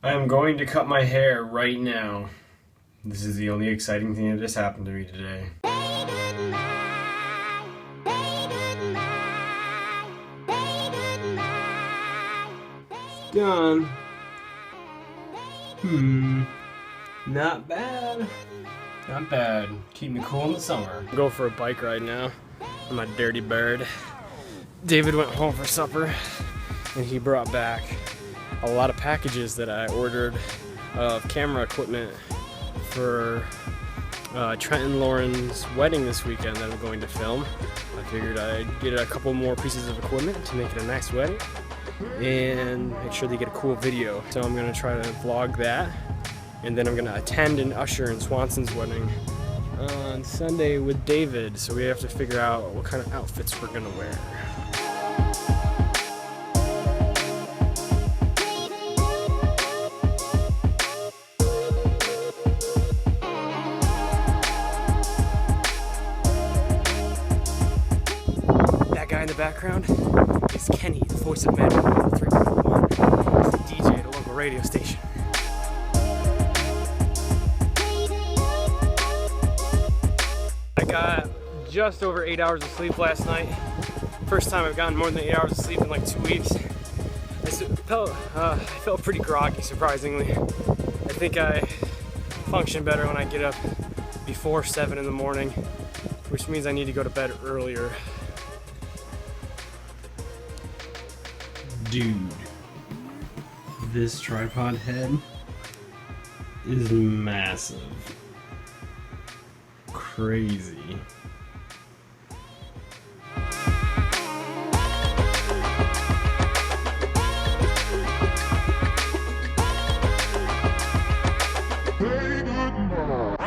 I am going to cut my hair right now. This is the only exciting thing that just happened to me today. It's done. Not bad. Not bad. Keep me cool in the summer. Go for a bike ride now. I'm a dirty bird. David went home for supper and he brought back a lot of packages that I ordered of camera equipment for Trent and Lauren's wedding this weekend that I'm going to film. I figured I'd get a couple more pieces of equipment to make it a nice wedding and make sure they get a cool video. So I'm gonna try to vlog that, and then I'm gonna attend and usher in Swanson's wedding on Sunday with David. So we have to figure out what kind of outfits we're gonna wear. Guy in the background is Kenny, the voice of Magic 3.1. He's the DJ at a local radio station. I got just over 8 hours of sleep last night. First time I've gotten more than 8 hours of sleep in like 2 weeks. I felt pretty groggy, surprisingly. I think I function better when I get up before 7 in the morning, which means I need to go to bed earlier. Dude, this tripod head is massive. Crazy. Hey, good morning.